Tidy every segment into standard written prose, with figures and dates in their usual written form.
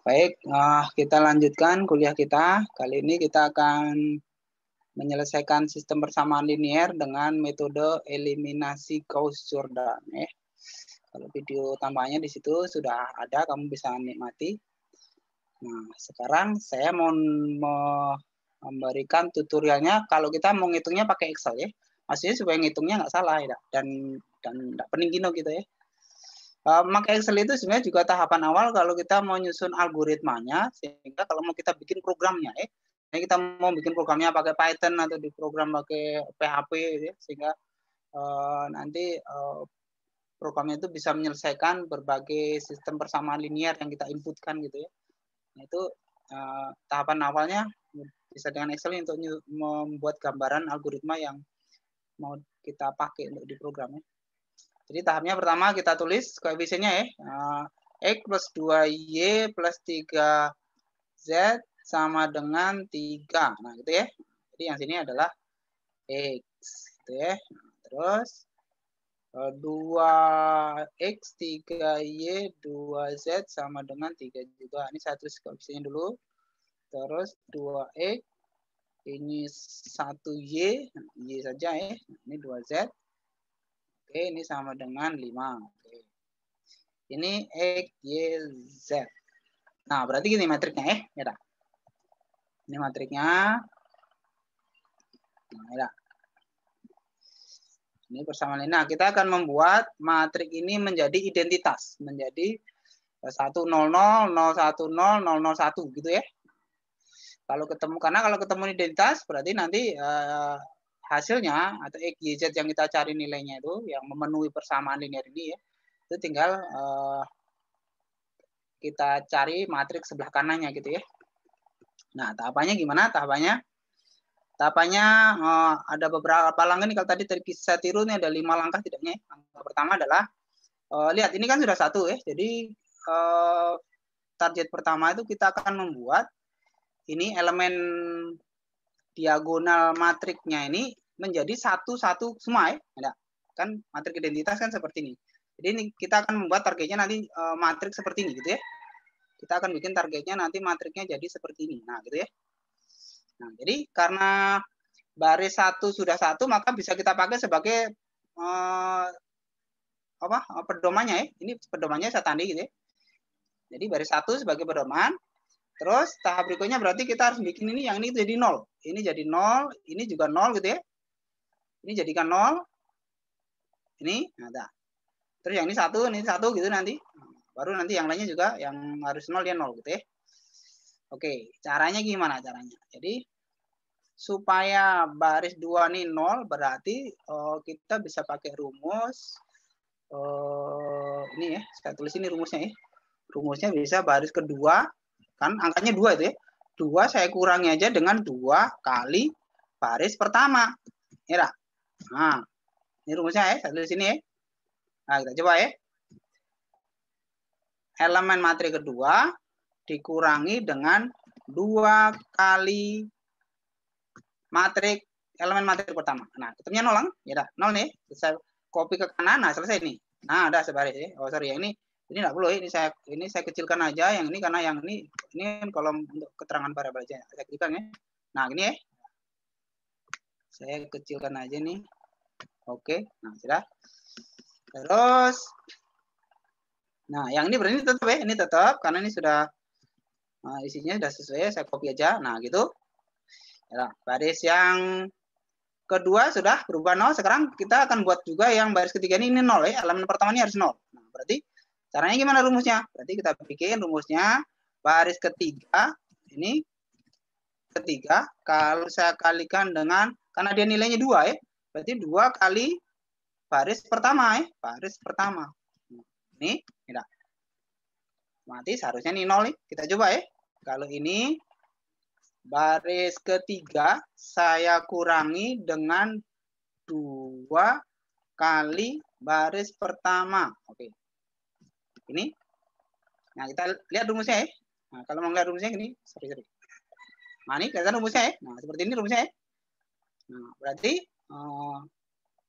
Baik, kita lanjutkan kuliah kita. Kali ini kita akan menyelesaikan sistem persamaan linier dengan metode eliminasi Gauss-Jordan. Kalau video tambahnya di situ sudah ada, kamu bisa nikmati. Nah, sekarang saya mau memberikan tutorialnya. Kalau kita mau ngitungnya pakai Excel ya, maksudnya supaya ngitungnya nggak salah ya, dan nggak pening gino gitu ya. Memakai Excel itu sebenarnya juga tahapan awal kalau kita mau nyusun algoritmanya, sehingga kalau mau kita bikin programnya kita mau bikin programnya pakai Python atau di program pakai PHP gitu ya, sehingga nanti programnya itu bisa menyelesaikan berbagai sistem persamaan linier yang kita inputkan gitu ya. Nah, itu tahapan awalnya bisa dengan Excel untuk membuat gambaran algoritma yang mau kita pakai untuk di programnya. Jadi tahapnya pertama kita tulis koefisiennya ya. X plus 2Y plus 3Z sama dengan 3. Nah, gitu ya. Jadi yang sini adalah X. Gitu ya. Terus 2X, 3Y, 2Z sama dengan 3 juga. Ini saya tulis koefisiennya dulu. Terus 2X, ini 1Y, Y saja ya. Ini 2Z. Oke, ini sama dengan 5. Oke. Ini X, Y, Z. Nah, berarti gini matriknya ya. Ini matriknya. Nah, ya. Ini persamaan ini. Nah, kita akan membuat matrik ini menjadi identitas. Menjadi 100, 010, 001 gitu ya. Kalau ketemu identitas, berarti nanti hasilnya atau X, Y, Z yang kita cari nilainya itu, yang memenuhi persamaan linear ini ya, itu tinggal kita cari matrik sebelah kanannya gitu ya. Nah, tahapannya gimana? Tahapannya ada beberapa langkah nih. Kalau tadi saya tiru nih ada 5 langkah tidaknya. Langkah pertama adalah lihat ini kan sudah 1 ya. Jadi target pertama itu kita akan membuat ini elemen diagonal matriknya ini menjadi satu-satu semua ya. Ada kan matrik identitas kan seperti ini. Jadi ini kita akan membuat targetnya nanti matrik seperti ini gitu ya. Kita akan bikin targetnya nanti matriknya jadi seperti ini. Nah, gitu ya. Nah, jadi karena baris 1 sudah 1, maka bisa kita pakai sebagai pedomannya ya. Ini pedomannya saya tandai gitu ya. Jadi baris 1 sebagai pedoman. Terus tahap berikutnya berarti kita harus bikin ini, yang ini jadi 0. Ini jadi 0, ini juga 0 gitu ya. Ini jadikan 0. Ini, nah, terus yang ini 1 gitu nanti. Baru nanti yang lainnya juga yang harus 0 dia 0 gitu ya. Oke, caranya gimana caranya? Jadi supaya baris 2 ini 0 berarti kita bisa pakai rumus ini ya, saya tulis ini rumusnya ya. Rumusnya bisa baris kedua, kan angkanya 2 itu ya. 2 saya kurangi aja dengan 2 kali baris pertama. Ya. Nah, ini rumusnya ya, saya tulis sini ya. Nah, kita coba ya. Elemen matrik kedua dikurangi dengan 2 kali matrik elemen matrik pertama. Nah, ketemunya 0 kan? Ya, 0 nih. Saya copy ke kanan, nah selesai nih. Nah, ada sebaris ya. Oh, sorry, yang ini enggak perlu, ini saya kecilkan aja yang ini karena yang ini kolom untuk keterangan variabel aja. Saya kecilkan ya. Nah, gini ya. Saya kecilkan aja nih. Oke, nah sudah. Terus nah, yang ini berarti tetap ya, ini tetap karena ini sudah isinya sudah sesuai, saya copy aja. Nah, gitu. Ya, baris yang kedua sudah berubah 0. Sekarang kita akan buat juga yang baris ketiga ini 0 ya. Elemen pertama ini harus 0. Nah, berarti caranya gimana rumusnya? Berarti kita bikin rumusnya baris ketiga ini ketiga kalau saya kalikan dengan, karena dia nilainya 2 ya. Berarti 2 kali baris pertama ya. Baris pertama. Ini tidak. Mati seharusnya ini 0 nih. Kita coba ya. Kalau ini baris ketiga saya kurangi dengan 2 kali baris pertama. Oke. Ini. Nah, kita lihat rumusnya ya. Nah, kalau mau lihat rumusnya gini, sorry. Nah, ini kelihatan rumusnya ya. Nah, seperti ini rumusnya ya. Nah, berarti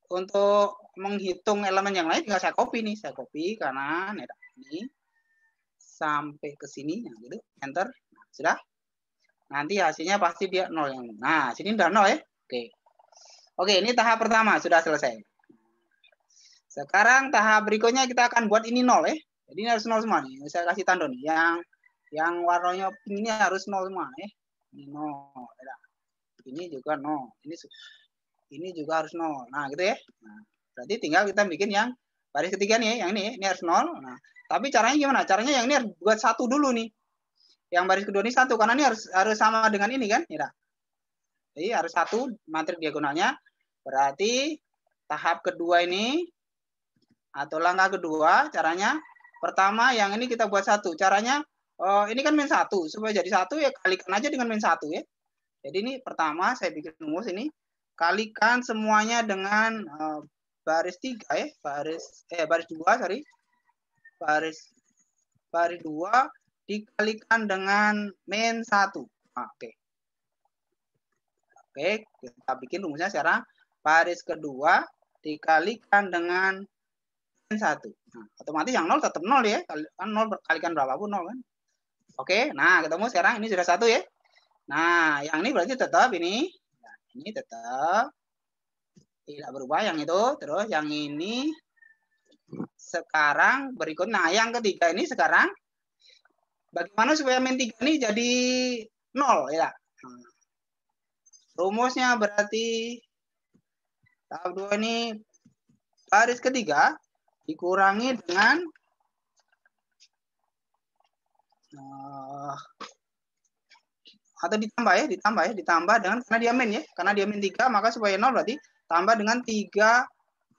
untuk menghitung elemen yang lain tinggal saya copy nih. Saya copy kanan, ini. sampai ke sini, nah, gitu, enter, nah, sudah. Nanti hasilnya pasti dia 0 yang. Nah, sini udah 0 ya. Oke, ini tahap pertama sudah selesai. Sekarang tahap berikutnya kita akan buat ini 0 ya. Jadi ini harus 0 semua nih. Saya kasih tanda nih. Yang warnanya pink ini harus 0 semua ya. Ini 0. Ini juga 0. Ini juga harus 0. Nah, gitu ya. Nah, berarti tinggal kita bikin yang baris ketiga nih, yang ini harus 0. Nah, tapi caranya gimana? Caranya yang ini harus buat 1 dulu nih. Yang baris kedua ini 1 karena ini harus sama dengan ini kan? Ya. Jadi harus 1 matrik diagonalnya. Berarti tahap kedua ini atau langkah kedua caranya pertama yang ini kita buat 1. Caranya ini kan min 1 supaya jadi 1 ya kalikan aja dengan min 1 ya. Jadi ini pertama saya bikin rumus ini kalikan semuanya dengan baris 3 ya, baris 2 sorry. Baris 2 dikalikan dengan min 1. Nah, Oke, kita bikin rumusnya sekarang. Baris kedua dikalikan dengan min 1. Nah, otomatis yang 0 tetap 0 ya. Kan 0 kalikan berapapun 0 kan. Oke, nah ketemu sekarang ini sudah 1 ya. Nah, yang ini berarti tetap ini. Nah, ini tetap tidak berubah yang itu. Terus yang ini sekarang berikut. Nah, yang ketiga ini sekarang bagaimana supaya min 3 ini jadi 0 ya. Nah, rumusnya berarti tahap 2 ini baris ketiga dikurangi dengan atau ditambah dengan karena dia min ya. Karena dia min 3 maka supaya 0 berarti tambah dengan 3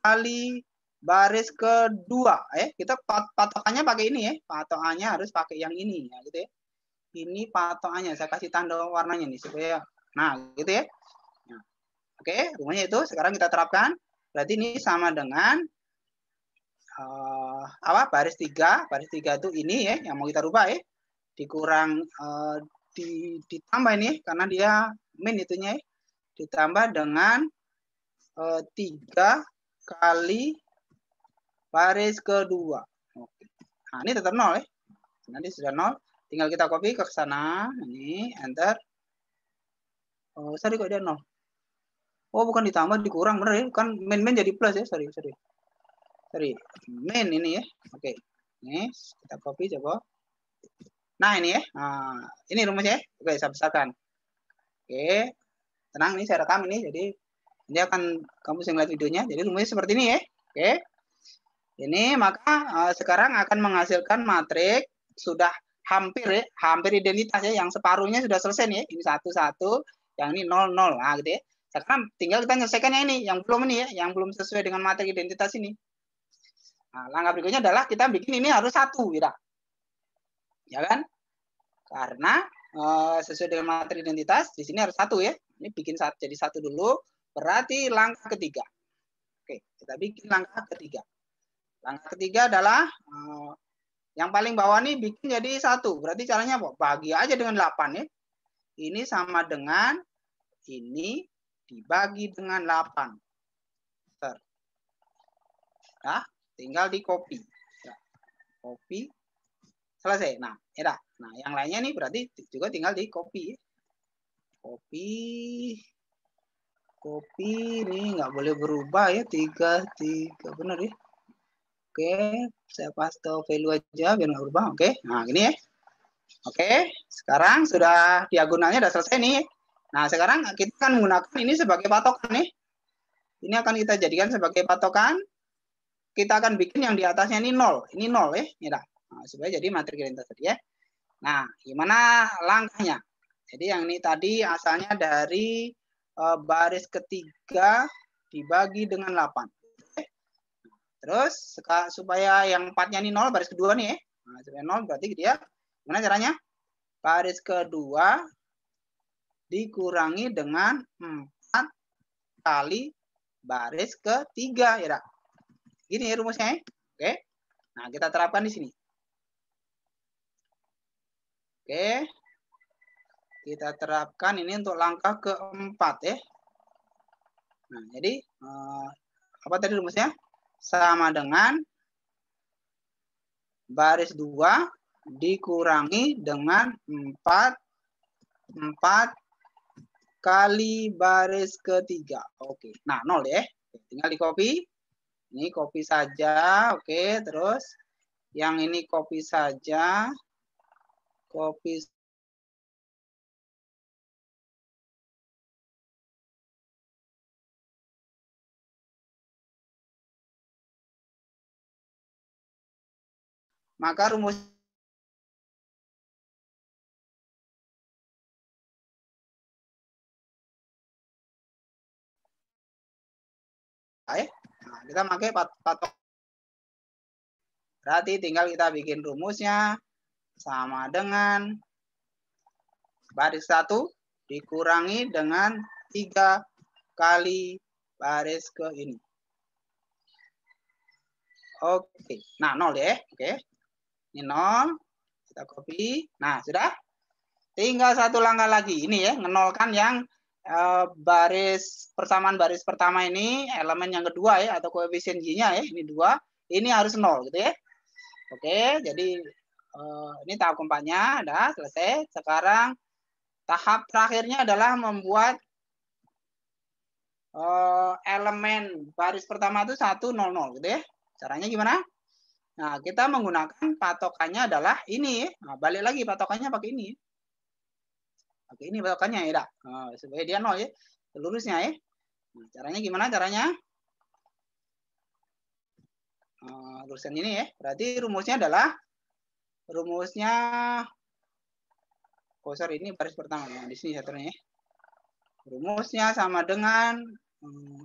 kali baris kedua ya. Kita patokannya pakai ini ya. Patokannya harus pakai yang ini ya gitu ya. Ini patokannya saya kasih tanda warnanya nih supaya nah gitu ya. Nah, oke, rumusnya itu sekarang kita terapkan. Berarti ini sama dengan baris 3 itu ini ya yang mau kita rubah ya. Dikurang ditambah ini karena dia min itunya ya. Ditambah dengan 3 kali baris kedua. Oke. Nah, ini tetap 0 ya. Nanti sudah 0. Tinggal kita copy ke sana. Ini, enter. Oh, sorry kok dia 0. Oh, bukan ditambah, dikurang. Bener ya. Kan min jadi plus ya. Sorry. Min ini ya. Oke. Ini kita copy coba. Nah, ini ya. Nah, ini rumusnya ya. Oke, saya besarkan. Oke. Tenang, ini saya rekam ini. Jadi, ini akan kamu bisa lihat videonya. Jadi, rumusnya seperti ini ya. Oke. Ini maka sekarang akan menghasilkan matrik sudah hampir identitas ya, yang separuhnya sudah selesai nih. Ini 1 yang ini 0 0. Nah, gitu ya. Sekarang tinggal kita menyelesaikannya ini, yang belum ini ya, yang belum sesuai dengan matrik identitas ini. Nah, langkah berikutnya adalah kita bikin ini harus 1 gitu. Ya kan? Karena sesuai dengan matrik identitas di sini harus 1 ya. Ini bikin jadi 1 dulu, berarti langkah ketiga. Oke, kita bikin langkah ketiga. Langkah ketiga adalah yang paling bawah nih bikin jadi 1. Berarti caranya apa? Bagi aja dengan 8 ya. Ini sama dengan ini dibagi dengan 8. Nah, tinggal di copy. Ya, copy. Selesai. Nah, ya. Nah, yang lainnya nih berarti juga tinggal di copy. Copy ini nggak boleh berubah ya. 3 benar ya. Oke, saya paste value aja biar nggak berubah. Oke, nah gini ya. Oke, sekarang sudah diagonalnya sudah selesai nih. Nah, sekarang kita akan menggunakan ini sebagai patokan nih. Ini akan kita jadikan sebagai patokan. Kita akan bikin yang di atasnya ini 0. Ini 0 ya. Nah, supaya jadi matrik identitas tadi ya. Nah, gimana langkahnya? Jadi yang ini tadi asalnya dari baris ketiga dibagi dengan 8. Terus supaya yang 4-nya ini 0, baris kedua nih ya. Nah, supaya 0 berarti dia gimana caranya? Baris kedua dikurangi dengan 4 kali baris ketiga ya. Gini ya rumusnya ya. Oke. Nah, kita terapkan di sini. Oke. Kita terapkan ini untuk langkah keempat ya. Nah, jadi apa tadi rumusnya? Sama dengan baris 2 dikurangi dengan 4 kali baris ketiga. Oke. Nah, 0 ya. Tinggal di copy. Ini copy saja. Oke, terus yang ini copy saja. Copy. Maka rumus nah, kita pakai patok. Berarti tinggal kita bikin rumusnya sama dengan baris 1 dikurangi dengan 3 kali baris ke ini. Oke. Nah, 0 ya. Oke. Ini 0. Kita copy. Nah, sudah. Tinggal satu langkah lagi. Ini ya, menolkan yang baris persamaan baris pertama ini, elemen yang kedua ya, atau koefisien Y-nya ya, ini 2. Ini harus 0 gitu ya. Oke, jadi ini tahap keempatnya udah selesai. Sekarang tahap terakhirnya adalah membuat elemen baris pertama itu 1, 0, 0 gitu ya. Caranya gimana? Nah, kita menggunakan patokannya adalah ini. Nah, balik lagi patokannya pakai ini. Oke, ini patokannya ya, supaya dia 0 ya, lurusnya ya. Nah, caranya gimana caranya? Luruskan ini ya. Berarti rumusnya adalah ini baris pertama. Nah, di sini satunya ya. Rumusnya sama dengan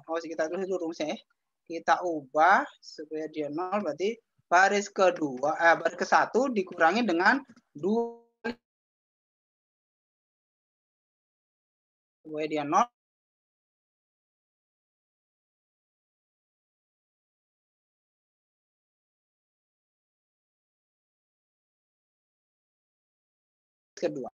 kita tulis dulu rumusnya ya. Kita ubah supaya dia 0, berarti baris kedua baris ke-1 dikurangi dengan 2 supaya dia 0 kedua.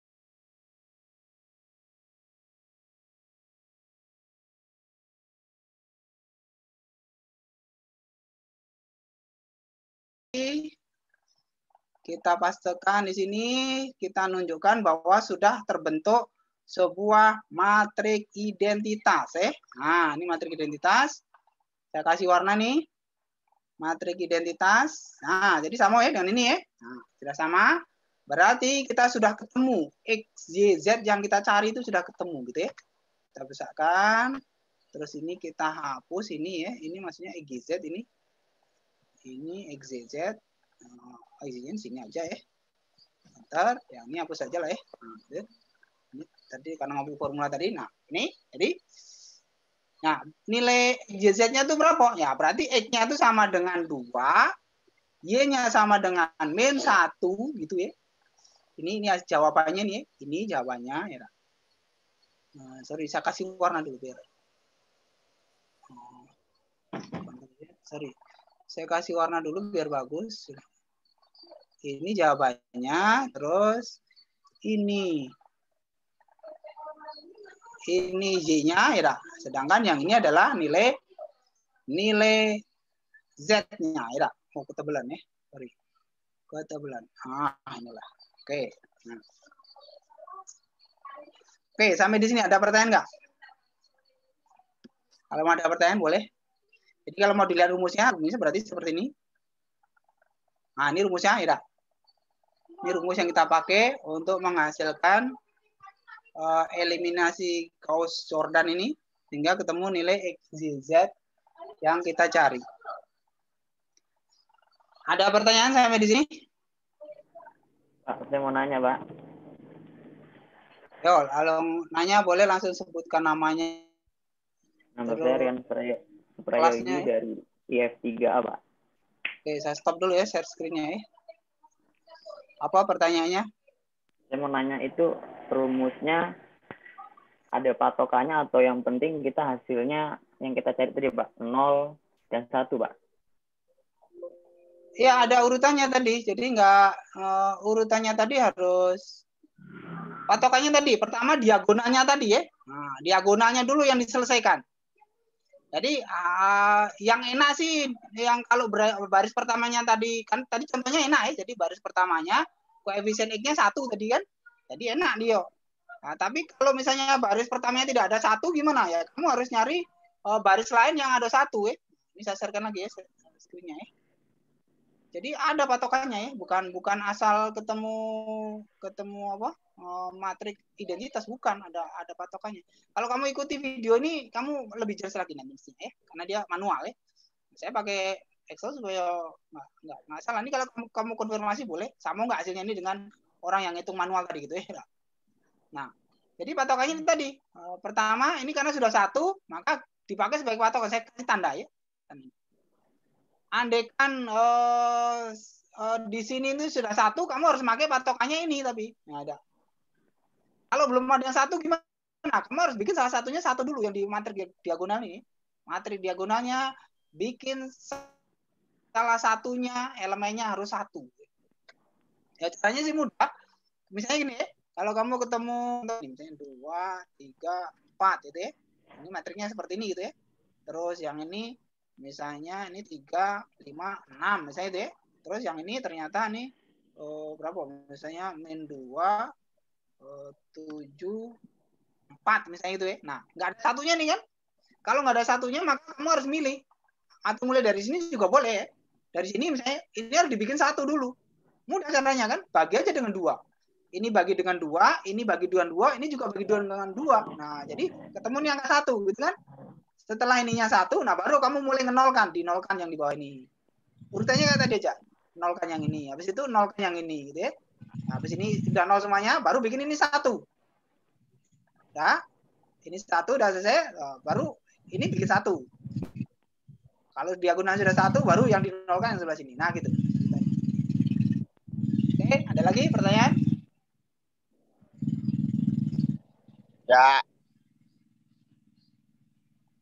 Kita pastikan di sini, kita nunjukkan bahwa sudah terbentuk sebuah matrik identitas. Nah, ini matrik identitas. Saya kasih warna nih. Matrik identitas. Nah, jadi sama ya dengan ini ya. Nah, sudah sama. Berarti kita sudah ketemu. X, Y, Z yang kita cari itu sudah ketemu gitu ya. Kita besarkan. Terus ini kita hapus ini ya. Ini maksudnya XYZ ini. Ini XYZ. XYZ sini aja ya. Ntar, ya ini hapus saja lah ya. Nah, gitu. Ini tadi karena ngambil formula tadi. Nah, ini jadi nah, nilai XYZ-nya itu berapa? Ya, berarti X-nya itu sama dengan 2, Y-nya sama dengan min 1 gitu ya. Ini jawabannya nih, ini jawabannya ya. Nah, sorry, saya kasih warna dulu biar. Sorry. Saya kasih warna dulu biar bagus. Ini jawabannya, terus ini Y-nya ya. Sedangkan yang ini adalah nilai Z-nya ya. Oh, ketebalan ya. Sorry. Ketebalan. Inilah. Oke. Nah. Oke, sampai di sini ada pertanyaan nggak? Kalau ada pertanyaan boleh. Jadi kalau mau dilihat rumusnya berarti seperti ini. Nah, ini rumusnya ya. Ini rumus yang kita pakai untuk menghasilkan eliminasi Gauss-Jordan ini sehingga ketemu nilai XYZ yang kita cari. Ada pertanyaan sampai di sini? Pak, saya mau nanya, Pak. Yo, kalau nanya boleh langsung sebutkan namanya. Nama saya Rian Prayogi dari IF3A, Pak. Oke, saya stop dulu ya share screen-nya ya. Apa pertanyaannya? Saya mau nanya itu rumusnya ada patokannya atau yang penting kita hasilnya yang kita cari tadi, Pak, 0 dan 1, Pak? Ya, ada urutannya tadi. Jadi urutannya tadi harus patokannya tadi. Pertama diagonalnya tadi ya. Nah, diagonalnya dulu yang diselesaikan. Jadi yang enak sih yang kalau baris pertamanya tadi kan tadi contohnya enak ya. Jadi baris pertamanya koefisien X-nya 1 tadi kan. Jadi enak dia. Nah, tapi kalau misalnya baris pertamanya tidak ada 1 gimana ya? Kamu harus nyari baris lain yang ada 1 ya. Ini saya share-kan lagi ya screen-nya ya. Jadi ada patokannya ya, bukan asal ketemu apa matrik identitas, bukan, ada patokannya. Kalau kamu ikuti video ini kamu lebih jelas lagi nanti ya, karena dia manual ya. Saya pakai Excel supaya nggak masalah. Ini kalau kamu konfirmasi boleh, sama nggak hasilnya ini dengan orang yang hitung manual tadi gitu ya. Nah, jadi patokannya ini tadi. Pertama, ini karena sudah 1, maka dipakai sebagai patokan. Saya kasih tanda ya. Andaikan di sini itu sudah 1, kamu harus pakai patokannya ini tapi. Nah, ada. Kalau belum ada yang 1 gimana? Kamu harus bikin salah satunya 1 dulu yang di matrik diagonal ini. Matrik diagonalnya bikin salah satunya elemennya harus 1. Ya caranya sih mudah. Misalnya gini ya. Kalau kamu ketemu misalnya 2, 3, 4 gitu ya. Ini matriknya seperti ini gitu ya. Terus yang ini misalnya ini 3, 5, 6 misalnya itu ya. Terus yang ini ternyata nih berapa? Misalnya min 2, 7, 4 misalnya itu ya. Nah, nggak ada satunya nih kan. Kalau nggak ada satunya maka kamu harus milih. Atau mulai dari sini juga boleh ya. Dari sini misalnya ini harus dibikin 1 dulu. Mudah caranya kan. Bagi aja dengan 2. Ini bagi dengan 2, ini bagi dengan 2, ini juga bagi dengan 2. Nah, jadi ketemu nih angka 1 gitu kan. Setelah ininya 1, nah baru kamu mulai ngenolkan, dinolkan yang di bawah ini. Urutannya kayak tadi aja. Nolkan yang ini, habis itu nolkan yang ini gitu ya. Nah, habis ini sudah nol semuanya, baru bikin ini 1. Ya. Ini 1 udah selesai, baru ini bikin 1. Kalau diagonal sudah 1, baru yang dinolkan yang sebelah sini. Nah, gitu. Oke, ada lagi pertanyaan? Ya.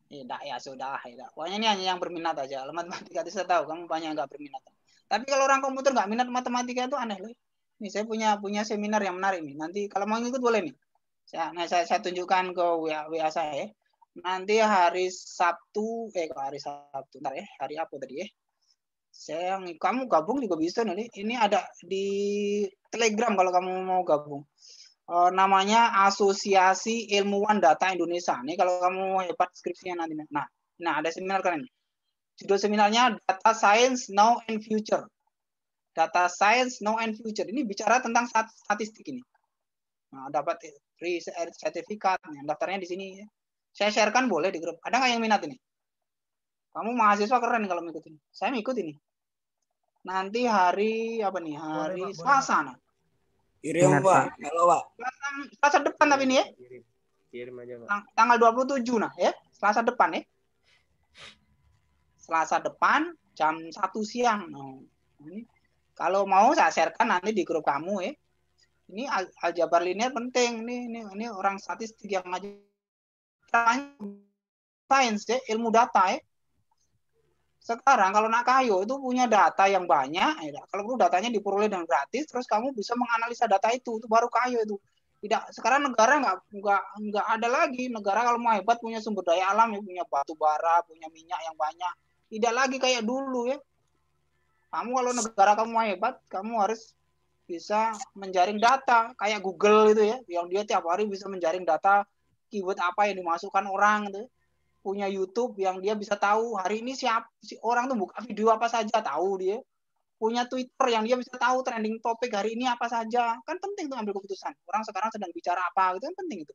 Tidak ya sudah. Pokoknya ini hanya yang berminat aja. Kalau matematika itu saya tahu kamu banyak nggak berminat. Tapi kalau orang komputer nggak minat matematika itu aneh loh. Nih saya punya seminar yang menarik nih. Nanti kalau mau ikut boleh nih. Saya tunjukkan ke WA saya. Nanti hari Sabtu, hari Sabtu, ntar ya, hari apa tadi ya? Kamu gabung juga bisa nih. Ini ada di Telegram kalau kamu mau gabung. Namanya Asosiasi Ilmuwan Data Indonesia. Nih kalau kamu hebat skripsinya nanti. Nah ada seminar keren. Judul seminarnya Data Science Now and Future. Data Science Now and Future. Ini bicara tentang statistik ini. Nah, dapat free sertifikat. Daftarnya di sini. Saya sharekan boleh di grup. Ada nggak yang minat ini? Kamu mahasiswa keren kalau mengikut ini. Saya mengikut ini. Nanti hari apa nih? Hari Selasa. Nah. Kirim Pak. Halo Pak. Selasa depan tapi ini ya. Kirim aja Pak. Tanggal 27 nah ya. Selasa depan ya. Selasa depan jam 1 siang. Nah, ini kalau mau saya sharekan nanti di grup kamu ya. Ini aljabar linear penting. Ini orang statistik yang ngajar sains ya, ilmu data ya. Sekarang kalau nak kayu itu punya data yang banyak, ya. Kalau perlu datanya diperoleh dengan gratis, terus kamu bisa menganalisa data itu baru kayu itu. Tidak, sekarang negara nggak ada lagi. Negara kalau mau hebat punya sumber daya alam ya, punya batu bara, punya minyak yang banyak. Tidak lagi kayak dulu ya. Kamu kalau negara kamu mau hebat, kamu harus bisa menjaring data kayak Google itu ya, yang dia tiap hari bisa menjaring data keyword apa yang dimasukkan orang itu. Punya YouTube yang dia bisa tahu hari ini si orang tuh buka video apa saja, tahu dia. Punya Twitter yang dia bisa tahu trending topik hari ini apa saja. Kan penting tuh ambil keputusan. Orang sekarang sedang bicara apa, gitu kan penting itu.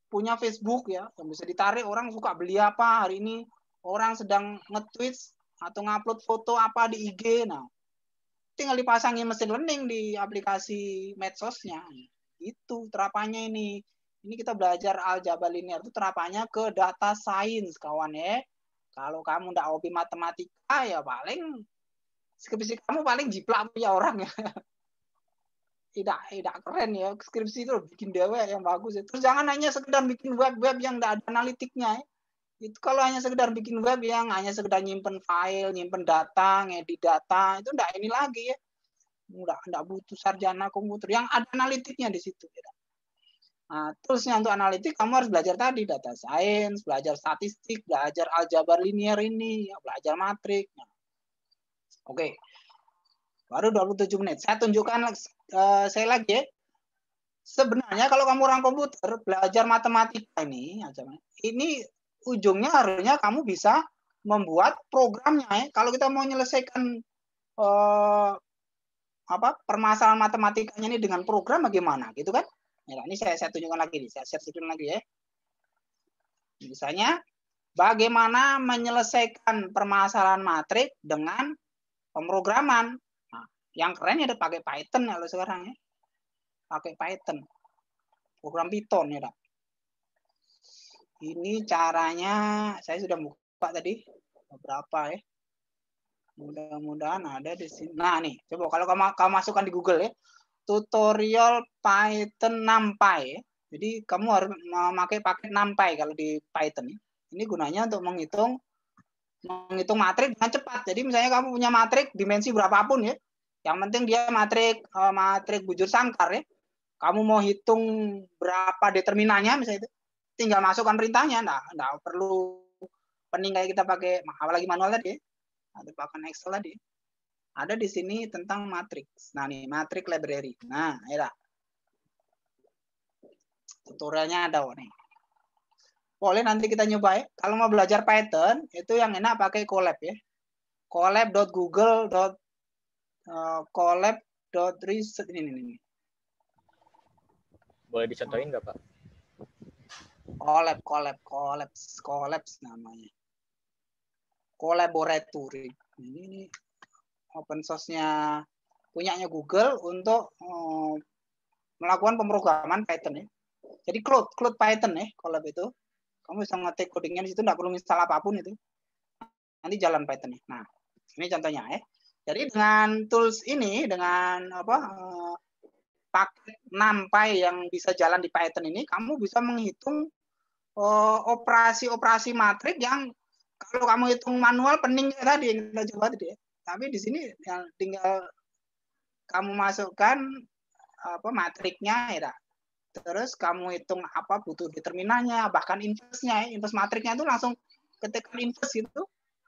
Punya Facebook ya, yang bisa ditarik orang suka beli apa hari ini. Orang sedang nge-tweet atau ngupload foto apa di IG. Nah, tinggal dipasangin mesin learning di aplikasi medsosnya. Itu terapannya ini. Ini kita belajar aljabar linear itu terapannya ke data science, kawan ya. Kalau kamu nggak hobi matematika, ya paling skripsi kamu paling jiplak punya orang ya. Tidak keren ya. Skripsi itu bikin dewe yang bagus ya. Terus jangan hanya sekedar bikin web-web yang nggak ada analitiknya ya. Itu kalau hanya sekedar bikin web yang hanya sekedar nyimpen file, nyimpen data, ngedit data, itu nggak ini lagi ya. Nggak butuh sarjana komputer. Yang ada analitiknya di situ ya. Nah, terusnya untuk analitik kamu harus belajar tadi data science, belajar statistik, belajar aljabar linear ini, ya, belajar matrik. Nah. Oke. Baru 27 menit. Saya tunjukkan saya lagi ya. Sebenarnya kalau kamu orang komputer belajar matematika ini ujungnya harusnya kamu bisa membuat programnya ya. Kalau kita mau menyelesaikan permasalahan matematikanya ini dengan program bagaimana gitu kan? Ya, ini saya tunjukkan lagi nih, saya share screen lagi ya. Misalnya bagaimana menyelesaikan permasalahan matrik dengan pemrograman. Nah, yang keren ya ada pakai Python kalau sekarang ya. Pakai Python. Program Python ya, Pak. Ini caranya saya sudah buka tadi beberapa ya. Mudah-mudahan ada di sini. Nah, nih, coba kalau kamu masukkan di Google ya. Tutorial Python NumPy ya. Jadi kamu harus memakai paket NumPy kalau di Python ya. Ini gunanya untuk menghitung matrik dengan cepat. Jadi misalnya kamu punya matrik dimensi berapapun ya. Yang penting dia matrik bujur sangkar ya. Kamu mau hitung berapa determinannya misalnya itu, tinggal masukkan perintahnya, enggak perlu pening kayak kita pakai apalagi manual tadi. Atau pakai Excel tadi. Ada di sini tentang matriks. Nah, nih, matrix library. Nah, ya. Tutorialnya ada nih. Boleh nanti kita nyoba ya. Kalau mau belajar Python, itu yang enak pakai Colab ya. Colab.google.colab.research ini. Boleh dicontohin nggak, Pak? Collabs namanya. Collaboratory. Ini open source-nya punyanya Google untuk melakukan pemrograman Python ya. Jadi Cloud Python ya, Colab itu. Kamu bisa ngetik codingnya di situ, nggak perlu install apapun itu. Nanti jalan Python ya. Nah, ini contohnya ya. Jadi dengan tools ini, dengan paket NumPy yang bisa jalan di Python ini, kamu bisa menghitung operasi-operasi matrik yang kalau kamu hitung manual pening tadi yang kita coba tadi ya. Tapi di sini yang tinggal kamu masukkan matriknya ya. Terus kamu hitung butuh determinannya, bahkan inverse-nya, inverse matriknya itu langsung ketika inverse itu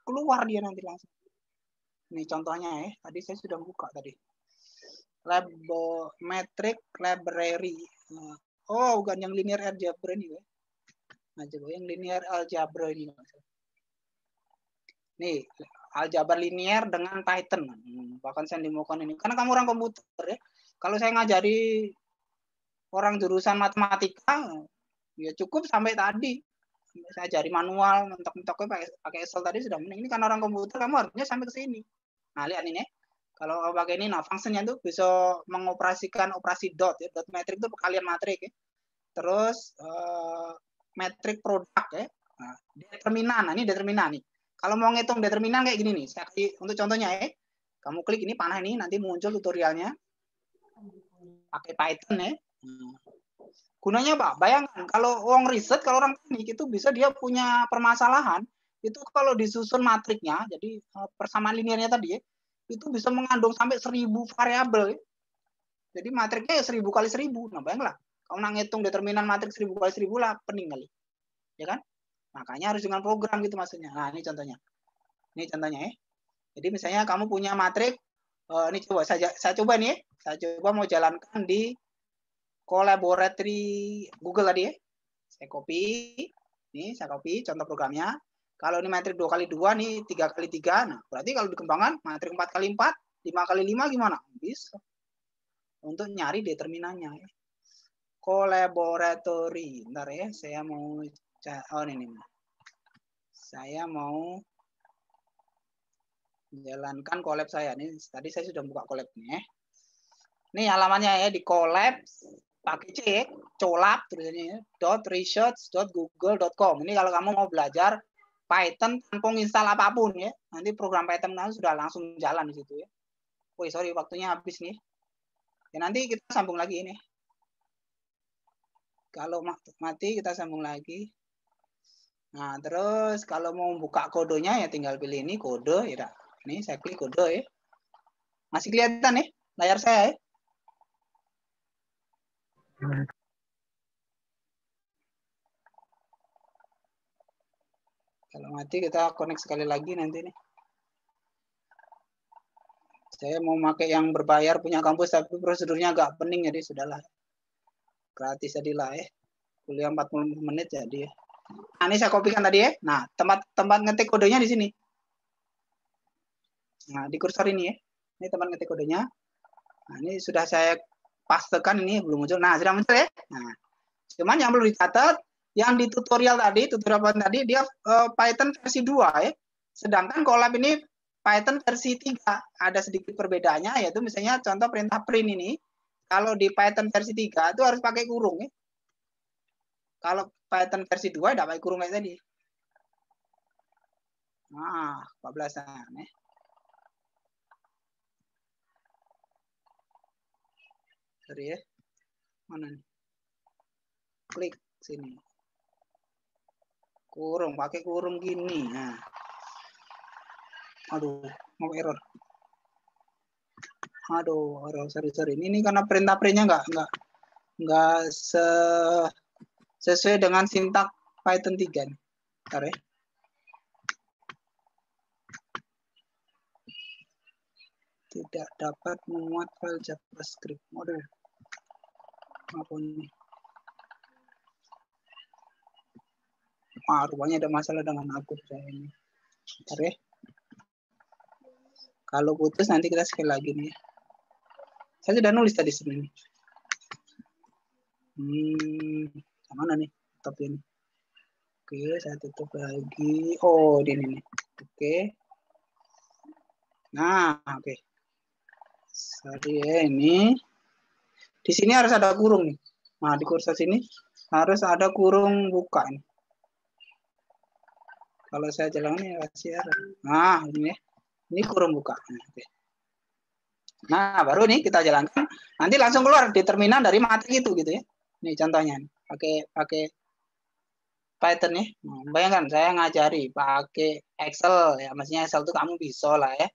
keluar dia nanti langsung. Ini contohnya ya. Tadi saya sudah buka tadi. Metric library. Oh, bukan yang linear algebra ini ya. Nah, coba yang linear algebra ini. Nih, aljabar linear dengan Python. Bahkan saya dimukan ini. Karena kamu orang komputer ya. Kalau saya ngajari orang jurusan matematika, ya cukup sampai tadi. Saya ajari manual, mentok-mentoknya pakai Excel tadi sudah mending. Ini karena orang komputer, kamu harusnya sampai ke sini. Nah, lihat ini. Kalau pakai ini, fungsinya itu bisa mengoperasikan operasi dot. Ya. Dot metrik itu perkalian matrik. Ya. Terus, metrik produk. Ya. Nah, determinan. Nah, ini determinan nih. Kalau mau ngitung determinan kayak gini nih. Saya kasih untuk contohnya ya. Kamu klik ini, panah ini, nanti muncul tutorialnya. Pakai Python ya. Gunanya Pak, bayangkan kalau orang riset, kalau orang teknik itu bisa dia punya permasalahan, itu kalau disusun matriknya, jadi persamaan linearnya tadi ya, itu bisa mengandung sampai 1000 variabel. Ya. Jadi matriknya ya 1000 kali 1000. Nah bayanglah, kalau ngitung determinan matrik 1000 kali 1000 lah, pening kali. Ya kan? Makanya harus dengan program gitu maksudnya. Nah ini contohnya. Ini contohnya ya. Jadi misalnya kamu punya matrik, ini coba saya coba nih ya. Saya coba mau jalankan di Collaboratory Google tadi ya. Saya copy. Nih, saya copy contoh programnya. Kalau ini matrik 2 kali 2 nih 3 kali 3. Nah, berarti kalau dikembangkan matrik 4 kali 4, 5 kali 5 gimana? Bisa. Untuk nyari determinannya ya. Collaboratory. Bentar ya, saya mau ini. Saya mau jalankan collab saya. Ini tadi saya sudah buka collab-nya ya. Ini halamannya ya di collab pakai C, colab tulisannya .research.google.com. Ini kalau kamu mau belajar Python tanpa install apapun ya. Nanti program Python sudah langsung jalan di situ ya. Woi, sorry waktunya habis nih. Ya nanti kita sambung lagi ini. Kalau mati kita sambung lagi. Nah, terus kalau mau buka kodenya ya tinggal pilih ini kode ya. Ini saya klik kode ya. Masih kelihatan ya layar saya ya? Kalau mati kita connect sekali lagi nanti nih. Saya mau pakai yang berbayar punya kampus tapi prosedurnya agak pening, jadi sudahlah. Gratis jadilah ya. Kuliah 40 menit jadi. Nah, ini saya kopikan tadi ya. Nah, tempat ngetik kodenya di sini. Nah, di kursor ini ya. Ini tempat ngetik kodenya. Nah, ini sudah saya pastekan, ini belum muncul. Nah, sudah muncul ya. Nah, cuman yang perlu dicatat, yang di tutorial tadi dia Python versi 2 ya. Sedangkan Colab ini Python versi 3. Ada sedikit perbedaannya, yaitu misalnya contoh perintah print ini. Kalau di Python versi 3 itu harus pakai kurung ya. Kalau Python versi 2 tidak pakai kurung kayak tadi. Nah, 14-an ya. Sorry ya. Mana nih? Klik sini. Kurung, pakai kurung gini. Nah. Aduh, mau error. Aduh, sorry. Ini karena perintah printnya nggak sesuai dengan sintak Python 3 nih. Bentar ya. Tidak dapat memuat file JavaScript. Aduh. Apa ini? Rupanya ada masalah dengan akun saya ini. Bentar ya. Kalau putus nanti kita sekali lagi nih. Saya sudah nulis tadi sebenarnya. Mana nih top ini? Oke, saya tutup lagi. Oh, di ini nih. Oke. Nah, oke. Sorry ya, ini. Di sini harus ada kurung nih. Nah, di kursor sini harus ada kurung buka nih. Kalau saya jalankan ya pasti ada. Nah, ini ya. Ini kurung buka. Nah, baru nih kita jalankan. Nanti langsung keluar determinan dari materi itu gitu ya. Nih contohnya. Pakai Python ya. Bayangkan saya ngajari pakai Excel ya. Maksudnya Excel itu kamu bisa lah ya.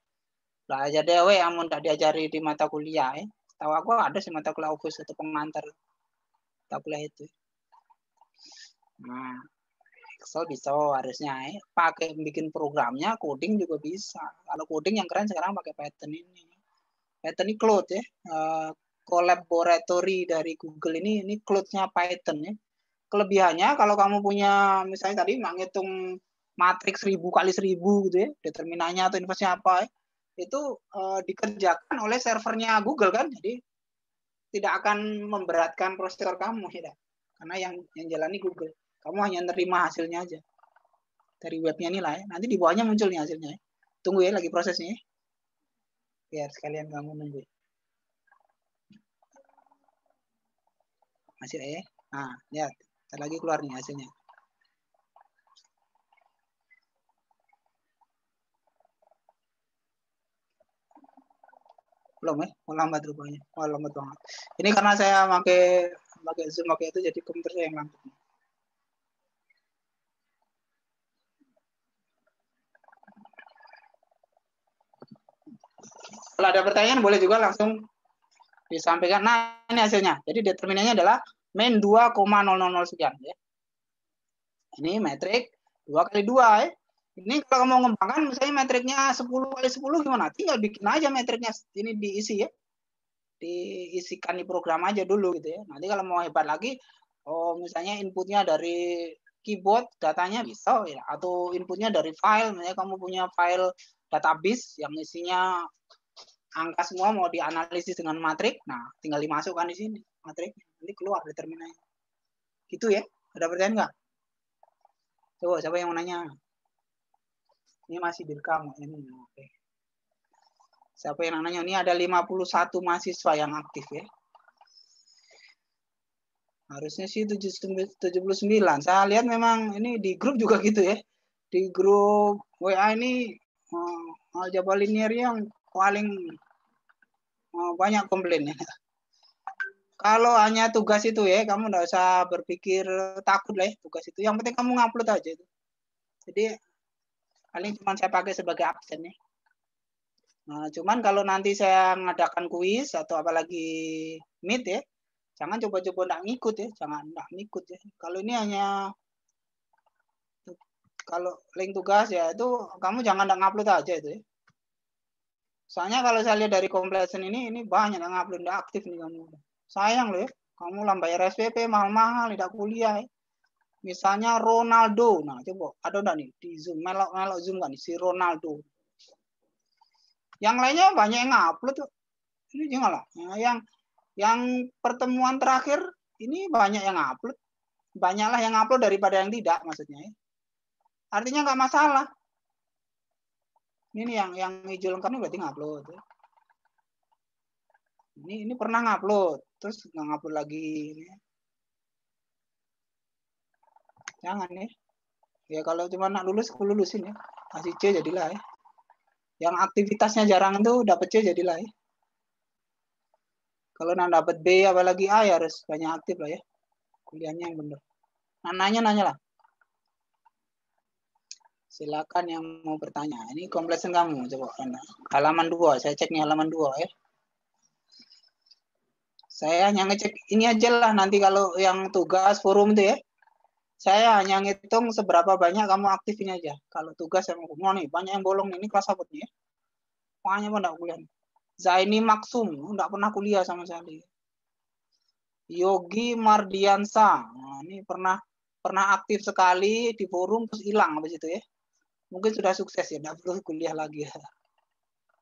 Belajar dewe amun tak diajari di mata kuliah ya. Tahu aku ada sih mata kuliah Office atau pengantar mata kuliah itu. Nah, Excel bisa harusnya ya. Pakai bikin programnya, coding juga bisa. Kalau coding yang keren sekarang pakai Python ini. Python ini Cloud ya. Collaboratory dari Google ini Cloud-nya Python ya. Kelebihannya kalau kamu punya misalnya tadi menghitung matriks 1000 kali 1000 gitu ya, determinannya atau inverse-nya apa ya, itu dikerjakan oleh servernya Google kan, jadi tidak akan memberatkan prosesor kamu ya, karena yang jalani Google, kamu hanya nerima hasilnya aja dari webnya nih lah ya. Nanti di bawahnya muncul nih hasilnya ya. Tunggu ya, lagi prosesnya ya. Biar sekalian kamu nunggu. Hasil ya. Nah, lihat. Ntar lagi keluar nih hasilnya. Belum ya? Oh, lambat rupanya. Oh, lambat banget. Ini karena saya pakai Zoom pakai itu, jadi komputer saya yang lambat. Kalau ada pertanyaan boleh juga langsung disampaikan. Nah, ini hasilnya. Jadi determinannya adalah min 2,000 sekian ya. Ini metrik 2 kali 2 ya. Ini kalau mau ngembangkan misalnya metriknya 10 kali 10 gimana? Tinggal bikin aja metriknya ini diisi ya. Diisikan di program aja dulu gitu ya. Nanti kalau mau hebat lagi, misalnya inputnya dari keyboard, datanya bisa ya. Atau inputnya dari file, misalnya kamu punya file database yang isinya angka semua mau dianalisis dengan matrik, nah tinggal dimasukkan di sini matriknya, nanti keluar determinannya. Gitu ya. Ada pertanyaan nggak? Coba siapa yang mau nanya? Ini masih direkam ini. Oke. Siapa yang nanya? Ini ada 51 mahasiswa yang aktif ya. Harusnya sih 79. Saya lihat memang ini di grup juga gitu ya. Di grup WA ini aljabar linear yang paling banyak komplainnya. Kalau hanya tugas itu ya, kamu nggak usah berpikir takut lah ya tugas itu. Yang penting kamu ngupload aja itu. Jadi paling cuma saya pakai sebagai absen ya. Nah, cuman kalau nanti saya ngadakan kuis atau apalagi meet ya, jangan coba-coba nggak ngikut ya, jangan nggak ngikut ya. Kalau ini hanya kalau link tugas ya itu kamu jangan nggak ngupload aja itu ya. Soalnya kalau saya lihat dari completion ini banyak yang upload nggak aktif nih kamu. Sayang loh ya. Kamu lah bayar SPP mahal-mahal, tidak kuliah. Ya. Misalnya Ronaldo. Nah, coba ada enggak nih di Zoom, melok Zoom kan si Ronaldo. Yang lainnya banyak yang upload tuh. Ini jangan lah. Yang pertemuan terakhir ini banyak yang upload. Banyaklah yang upload daripada yang tidak maksudnya ya. Artinya nggak masalah. Ini yang hijau lengkap ini berarti ngupload. Ya. Ini pernah ngupload, terus nggak ngupload lagi. Jangan ya. Ya kalau cuma nak lulus, aku lulusin ya. Kasih C jadilah ya. Yang aktivitasnya jarang itu dapat C jadilah ya. Kalau nak dapat B apalagi A ya harus banyak aktif lah ya. Kuliahnya yang benar. Nah, nanya lah. Silakan yang mau bertanya. Ini completion kamu coba. Halaman 2, saya cek nih halaman 2 ya. Saya hanya ngecek ini aja lah nanti kalau yang tugas forum itu ya. Saya hanya ngitung seberapa banyak kamu aktif ini aja. Kalau tugas yang mau nih, banyak yang bolong nih. Ini kelas apa nih ya? Makanya enggak kuliah. Zaini Maksum, enggak pernah kuliah sama sekali. Yogi Mardiansa, nah, ini pernah aktif sekali di forum terus hilang habis itu ya. Mungkin sudah sukses ya, enggak perlu kuliah lagi ya.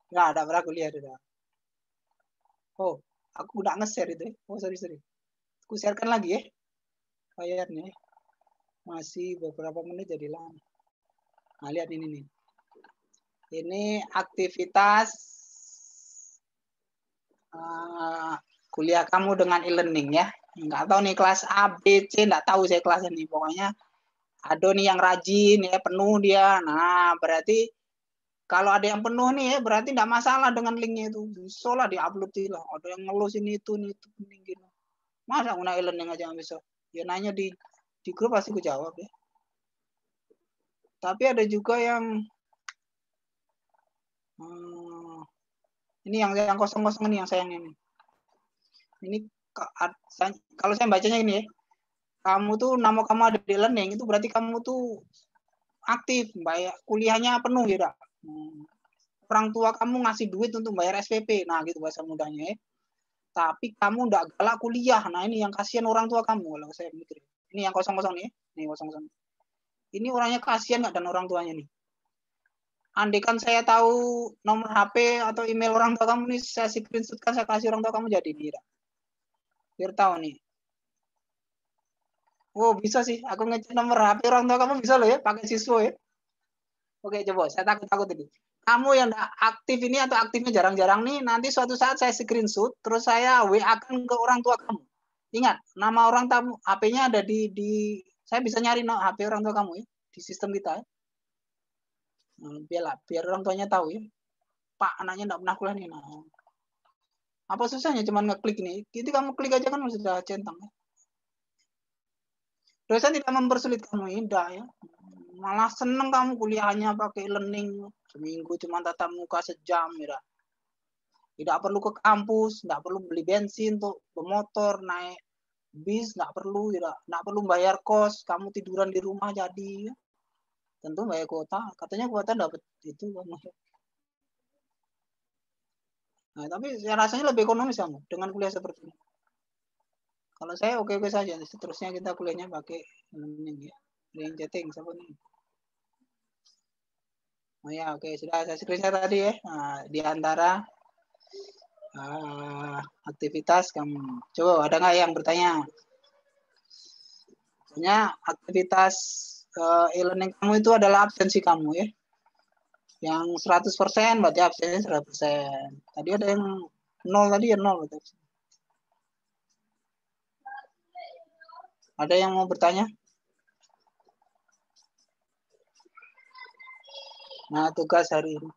Enggak pernah kuliah sudah. Oh, aku udah nge-share itu ya. Oh, sorry. Aku sharekan lagi ya. Bayarnya. Masih beberapa menit jadi lama. Nah, lihat ini nih. Ini aktivitas kuliah kamu dengan e-learning ya. Enggak tahu nih kelas A, B, C, enggak tahu saya kelasnya nih. Pokoknya ada nih yang rajin ya, penuh dia. Nah, berarti kalau ada yang penuh nih ya, berarti enggak masalah dengan linknya itu. Bisa lah di-upload lah. Ada yang ngeluh sini itu penting gitu. Masa guna e-learning aja nggak bisa? Ya nanya di grup pasti aku jawab ya. Tapi ada juga yang ini yang kosong-kosong ini yang sayang ini. Ini kalau saya bacanya ini ya. Kamu tuh nama kamu ada di e-learning itu berarti kamu tuh aktif, bayar kuliahnya penuh ya, orang tua kamu ngasih duit untuk bayar SPP, nah gitu bahasa mudahnya ya. Tapi kamu enggak galak kuliah, nah ini yang kasihan orang tua kamu kalau saya mikir. Ini yang kosong-kosong nih, ini kosong-kosong. Ini orangnya kasihan nggak dan orang tuanya nih. Andaikan saya tahu nomor HP atau email orang tua kamu nih, saya screenshotkan, saya kasih orang tua kamu jadi dia. Biar tahu nih. Oh bisa sih, aku ngecek nomor HP orang tua kamu bisa loh ya, pakai siswa ya. Oke coba, saya takut tadi. Kamu yang aktif ini atau aktifnya jarang-jarang nih, nanti suatu saat saya screenshot, terus saya WA-kan ke orang tua kamu. Ingat, nama orang tamu, HP-nya ada di saya bisa nyari HP orang tua kamu ya, di sistem kita ya. Biar orang tuanya tahu ya. Pak, anaknya enggak pernah kuliah nih. Nah. Apa susahnya cuman ngeklik ini? Jadi kamu klik aja kan sudah centang ya. Dosen tidak mempersulit kamu, indah ya. Malah seneng kamu kuliahnya pakai e-learning. Seminggu cuma tatap muka sejam ya. Tidak perlu ke kampus, tidak perlu beli bensin untuk bermotor, naik bis, tidak perlu bayar kos, kamu tiduran di rumah jadi. Ya. Tentu bayar kuota, katanya kuota dapat itu. Nah, tapi rasanya lebih ekonomis kamu dengan kuliah seperti ini. Kalau saya oke-oke saja, seterusnya kita kuliahnya pakai ini ya. Yang chatting siapa nih? Oh ya, oke, sudah saya screenshot tadi ya. Nah, di antara aktivitas kamu. Coba ada nggak yang bertanya? Sebenarnya aktivitas e-learning kamu itu adalah absensi kamu ya. Yang 100% berarti absennya 100%. Tadi ada yang 0 tadi ya 0 betul. Ada yang mau bertanya? Nah, tugas hari ini.